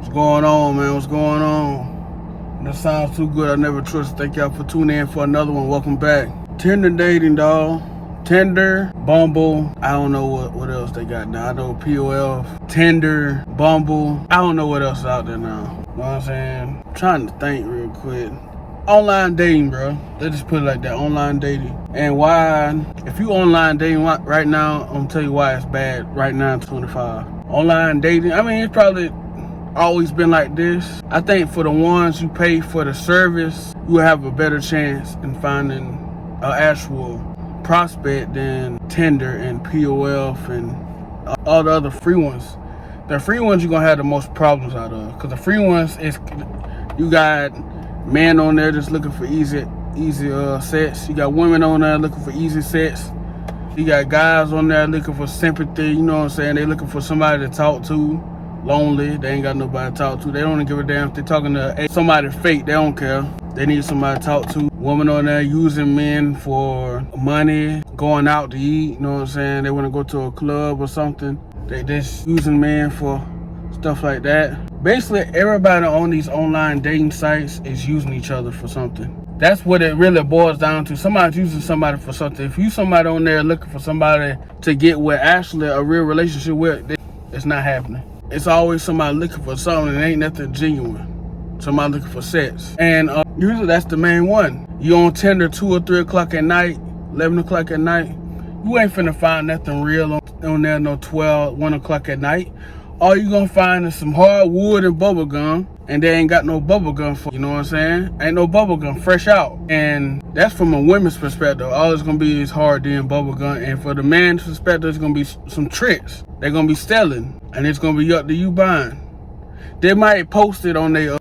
What's going on, man? What's going on? That sounds too good. I never trust. Thank y'all for tuning in for another one. Welcome back. Tinder dating, dog. Tinder, Bumble. I don't know what else they got now. I know POF, Tinder, Bumble. I don't know what else is out there now. You know what I'm saying? I'm trying to think real quick. Online dating, bro. Let's just put it like that. Online dating. And why? If you online dating right now, I'm gonna tell you why it's bad right now in 25. Online dating, I mean, it's probably always been like this. I think for the ones you pay for the service, you will have a better chance in finding an actual prospect than Tinder and POF and all the other free ones. The free ones you're gonna have the most problems out of, because the free ones is you got men on there just looking for easy sex. You got women on there looking for easy sex. You got guys on there looking for sympathy. You know what I'm saying? They looking for somebody to talk to. Lonely. They ain't got nobody to talk to. They don't give a damn if they're talking to somebody fake. They don't care. They need somebody to talk to. Women on there using men for money, going out to eat. You know what I'm saying? They want to go to a club or something. They just using men for stuff like that. Basically, everybody on these online dating sites is using each other for something. That's what it really boils down to. Somebody's using somebody for something. If you somebody on there looking for somebody to get with actually a real relationship with, it's not happening. It's always somebody looking for something and ain't nothing genuine. Somebody looking for sex. And usually that's the main one. You on Tinder 2 or 3 o'clock at night, 11 o'clock at night. You ain't finna find nothing real on there no 12, 1 o'clock at night. All you gonna find is some hardwood and bubble gum, and they ain't got no bubble gum for you know what I'm saying? Ain't no bubble gum fresh out. And that's from a women's perspective. All it's gonna be is hard and bubble gum. And for the man's perspective, it's gonna be some tricks. They're gonna be selling, and it's gonna be up to you buying. They might post it on their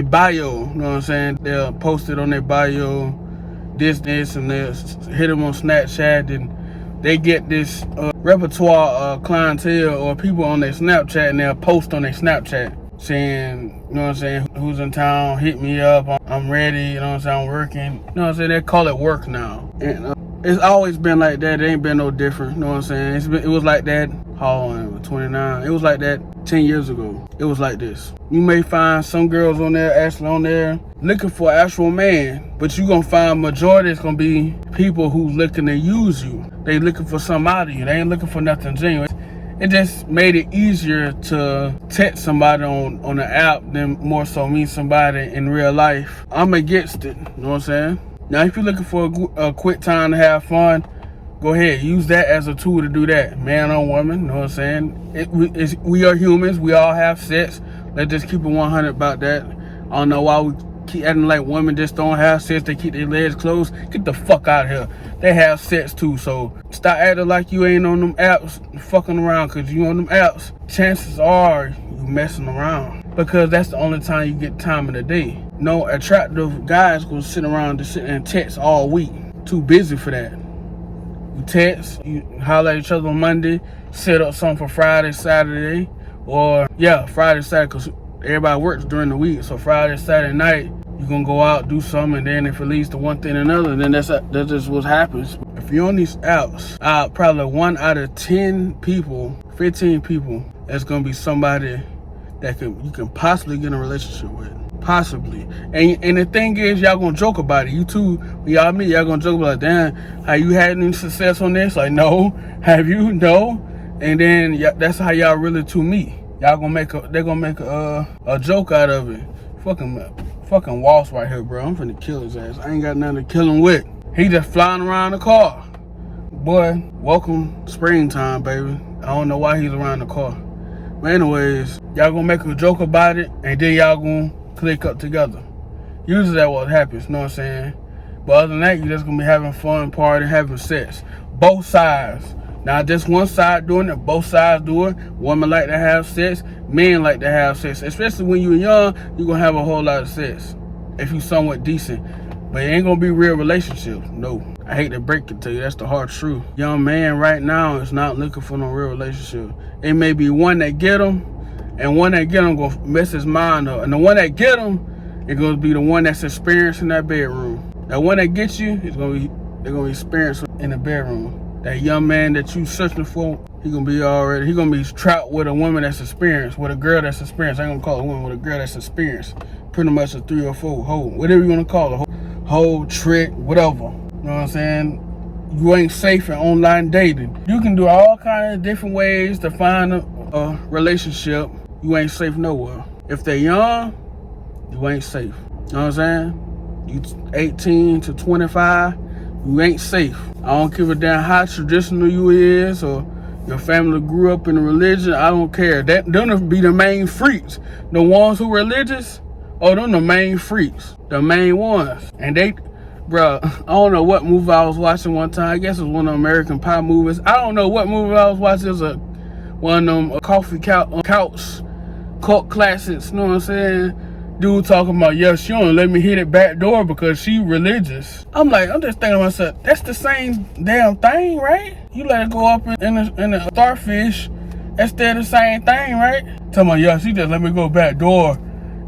bio, you know what I'm saying? They'll post it on their bio, this, and they'll hit them on Snapchat, and they get this repertoire clientele or people on their Snapchat, and they'll post on their Snapchat saying, you know what I'm saying, who's in town, hit me up, I'm ready, you know what I'm saying, I'm working. You know what I'm saying, they call it work now. And it's always been like that. It ain't been no different, you know what I'm saying? It was like that, how old am I, 29? It was like that 10 years ago. It was like this. You may find some girls on there, actually on there, looking for an actual man, but you gonna find majority is gonna be people who's looking to use you. They looking for something out of you. They ain't looking for nothing genuine. It just made it easier to text somebody on the app than more so meet somebody in real life. I'm against it, you know what I'm saying? Now, if you're looking for a quick time to have fun, go ahead. Use that as a tool to do that. Man or woman, you know what I'm saying? We are humans. We all have sex. Let's just keep it 100 about that. I don't know why we keep acting like women just don't have sex. They keep their legs closed. Get the fuck out of here. They have sex too. So stop acting like you ain't on them apps fucking around. Because you on them apps, chances are you messing around. Because that's the only time you get time of the day. No attractive guys gonna sit around and sit and text all week. Too busy for that. You text, you holler at each other on Monday, set up something for Friday, Saturday, or Friday, Saturday, because everybody works during the week. So Friday, Saturday night, you're gonna go out, do something, and then if it leads to one thing or another, then that's just what happens. If you're on these apps, probably 1 out of 10 people, 15 people, that's gonna be somebody that you can possibly get in a relationship with. Possibly. And the thing is, y'all gonna joke about it. You two, when y'all meet, y'all gonna joke about, damn, have you had any success on this? Like, no. Have you? No. And then that's how y'all really two meet. Y'all they're gonna make a joke out of it. Fucking Waltz right here, bro. I'm finna kill his ass. I ain't got nothing to kill him with. He just flying around the car. Boy, welcome springtime, baby. I don't know why he's around the car. But anyways, y'all gonna make a joke about it, and then y'all gonna click up together. Usually that's what happens, you know what I'm saying? But other than that, you're just gonna be having fun, partying, having sex. Both sides. Not just one side doing it, both sides do it. Women like to have sex, men like to have sex. Especially when you're young, you're gonna have a whole lot of sex. If you're somewhat decent. But it ain't gonna be real relationships. No. I hate to break it to you, that's the hard truth. Young man right now is not looking for no real relationship. It may be one that get him, and one that get him gonna mess his mind up. And the one that get him, it's gonna be the one that's experienced in that bedroom. That one that gets you, they're gonna be experienced in the bedroom. that young man that you searching for, he gonna be trapped with a woman that's experienced, with a girl that's experienced. I ain't gonna call it a woman, with a girl that's experienced. Pretty much a 3 or 4 hoe, whatever you wanna call it, hoe, trick, whatever. You know what I'm saying? You ain't safe in online dating. You can do all kinds of different ways to find a relationship. You ain't safe nowhere. If they're young, you ain't safe. You know what I'm saying? You 18 to 25, you ain't safe. I don't give a damn how traditional you is or your family grew up in a religion. I don't care. Them be the main freaks. The ones who religious, them the main freaks. The main ones. And they, bruh, I don't know what movie I was watching one time. I guess it was one of the American Pie movies. I don't know what movie I was watching. It was one of them coffee couch cult classics. You know what I'm saying? Dude talking about, yeah, she don't let me hit it back door because she religious. I'm just thinking to myself, that's the same damn thing, right? You let it go up in a starfish, that's still the same thing, right? Talking about, yeah, she just let me go back door.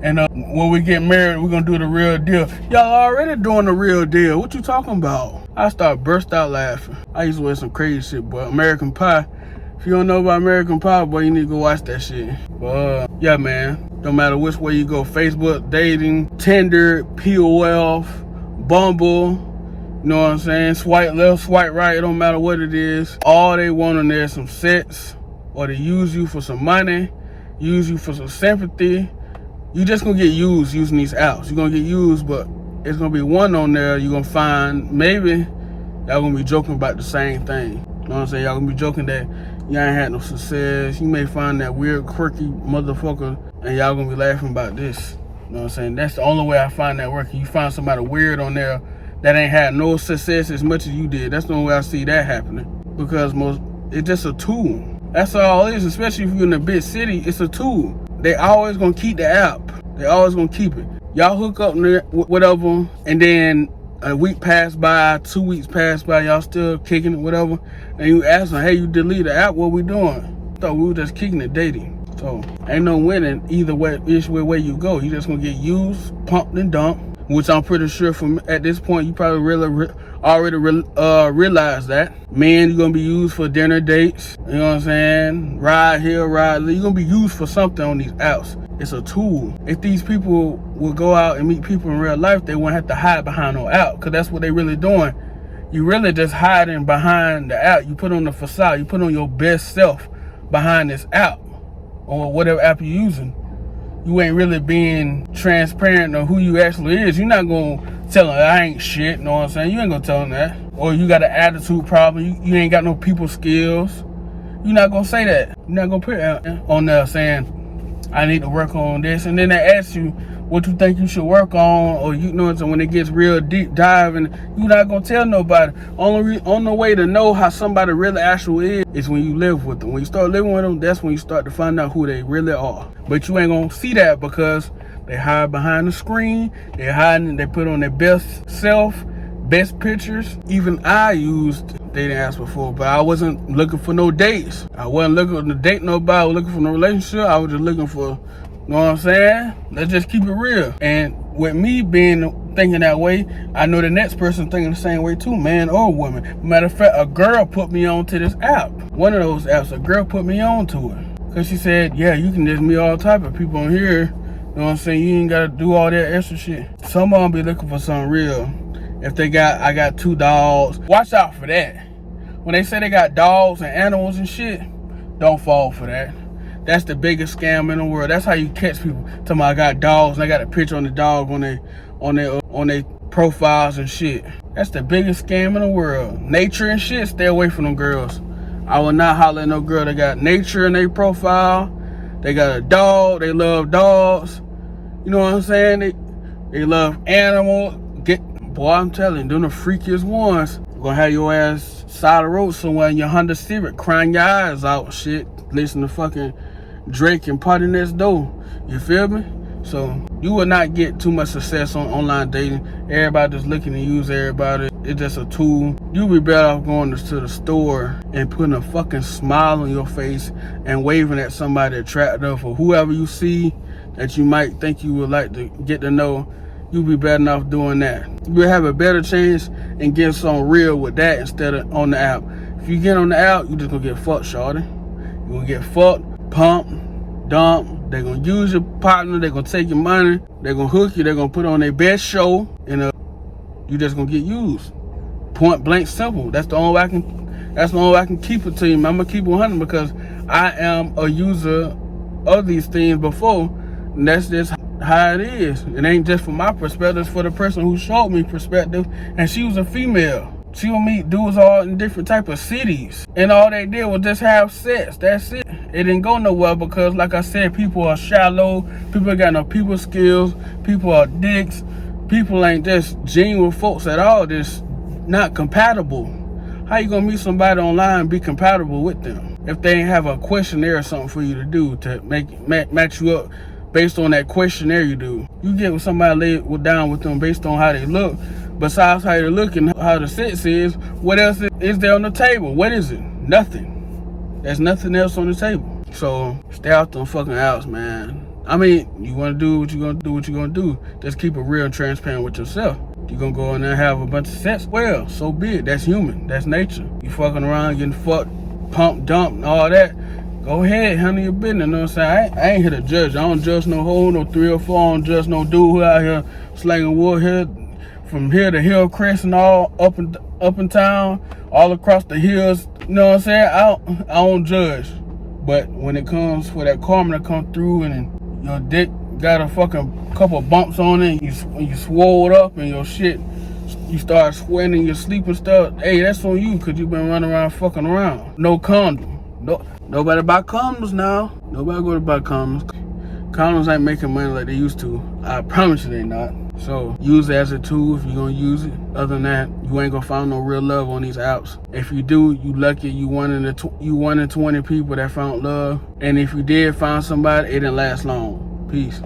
And when we get married, we're gonna do the real deal. Y'all already doing the real deal. What you talking about? I start burst out laughing. I used to wear some crazy shit, but American Pie. If you don't know about American Pie, boy, you need to go watch that shit. But yeah, man. No matter which way you go, Facebook, dating, Tinder, POF, Bumble, you know what I'm saying? Swipe left, swipe right, it don't matter what it is. All they want on there is some sex, or to use you for some money, use you for some sympathy. You just gonna get used using these apps. You're gonna get used, but it's gonna be one on there you're gonna find, maybe y'all gonna be joking about the same thing. You know what I'm saying? Y'all gonna be joking that y'all ain't had no success. You may find that weird, quirky motherfucker, and y'all gonna be laughing about this. You know what I'm saying? That's the only way I find that working. You find somebody weird on there that ain't had no success as much as you did. That's the only way I see that happening. Because it's just a tool. That's all it is, especially if you're in a big city, it's a tool. They always gonna keep the app. They always gonna keep it. Y'all hook up whatever, and then a week passed by, 2 weeks passed by, y'all still kicking it, whatever, and you ask them, hey, you delete the app, what we doing? Thought we were just kicking it, dating. So ain't no winning either way, which way you go. You just gonna get used, pumped and dumped, which I'm pretty sure from at this point you probably already realize that. Men, you're gonna be used for dinner dates, you know what I'm saying? Ride here, ride there. You're gonna be used for something on these apps. It's a tool. If these people will go out and meet people in real life, they won't have to hide behind no app, because that's what they really doing. You really just hiding behind the app. You put on the facade, you put on your best self behind this app or whatever app you're using. You ain't really being transparent on who you actually is. You're not gonna tell them I ain't shit, you know what I'm saying? You ain't gonna tell them that. Or you got an attitude problem, you ain't got no people skills. You're not gonna say that. You're not gonna put it on there saying, I need to work on this. And then they ask you what you think you should work on, or you know, so when it gets real deep diving, you're not gonna tell nobody. Only way to know how somebody really actually is when you live with them. When you start living with them, that's when you start to find out who they really are. But you ain't gonna see that because they hide behind the screen, they put on their best self, best pictures. Even I used dating apps before, but I wasn't looking for no dates. I wasn't looking to date nobody. I was looking for no relationship. I was just looking for, you know what I'm saying? Let's just keep it real. And with me thinking that way, I know the next person thinking the same way too, man or woman. Matter of fact, a girl put me on to this app. One of those apps, a girl put me on to it. Cause she said, yeah, you can just meet all type of people on here. You know what I'm saying? You ain't gotta do all that extra shit. Some of them be looking for something real. If I got 2 dogs, watch out for that. When they say they got dogs and animals and shit, don't fall for that. That's the biggest scam in the world. That's how you catch people. Talking about I got dogs and I got a picture on the dog on their profiles and shit. That's the biggest scam in the world. Nature and shit, stay away from them girls. I will not holler at no girl that got nature in their profile. They got a dog. They love dogs. You know what I'm saying? They love animals. Boy, I'm telling you, them the freakiest ones. Gonna have your ass side of the road somewhere in your Honda Civic, crying your eyes out, shit. Listen to fucking Drake and Party Next Door. You feel me? So you will not get too much success on online dating. Everybody just looking to use everybody. It's just a tool. You'll be better off going to the store and putting a fucking smile on your face and waving at somebody attractive or whoever you see that you might think you would like to get to know. You'll be better off doing that. You'll have a better chance and get some real with that instead of on the app. If you get on the app, you just gonna get fucked, shorty. You gonna get fucked, pumped, dumped. They gonna use your partner. They gonna take your money. They gonna hook you. They gonna put on their best show, and you just gonna get used. Point blank, simple. That's the only way I can. That's the only way I can keep it to you. I'm gonna keep it 100 because I am a user of these things before, and that's just how it is. It ain't just from my perspective. It's for the person who showed me perspective, and she was a female. She would meet dudes all in different type of cities, and all they did was just have sex. That's it. It didn't go nowhere because, like I said, people are shallow. People got no people skills. People are dicks. People ain't just genuine folks at all. Just not compatible. How you gonna meet somebody online and be compatible with them if they ain't have a questionnaire or something for you to do to match you up based on that questionnaire you do? You get with somebody, lay down with them based on how they look. Besides how they look and how the sex is, what else is there on the table? What is it? Nothing. There's nothing else on the table. So stay out them fucking outs, man. I mean, you want to do what you're going to do, what you're going to do. Just keep it real and transparent with yourself. You're going to go in there and have a bunch of sex? Well, so be it. That's human. That's nature. You fucking around, getting fucked, pumped, dumped, and all that. Go ahead, handle your business. You know what I'm saying? I ain't here to judge. I don't judge no hoe, no 3 or 4. I don't judge no dude who out here slanging wood here. From here to Hillcrest and all up in town, all across the hills, you know what I'm saying? I don't judge. But when it comes for that karma to come through and your dick got a fucking couple bumps on it, and you swole up and your shit, you start sweating in your sleep and stuff, hey, that's on you because you been running around fucking around. No condom. Nobody buy condoms now. Nobody go to buy condoms. Condoms ain't making money like they used to. I promise you they not. So use it as a tool if you're gonna use it. Other than that, you ain't gonna find no real love on these apps. If you do, you lucky. You one in 20 people that found love. And if you did find somebody, it didn't last long. Peace.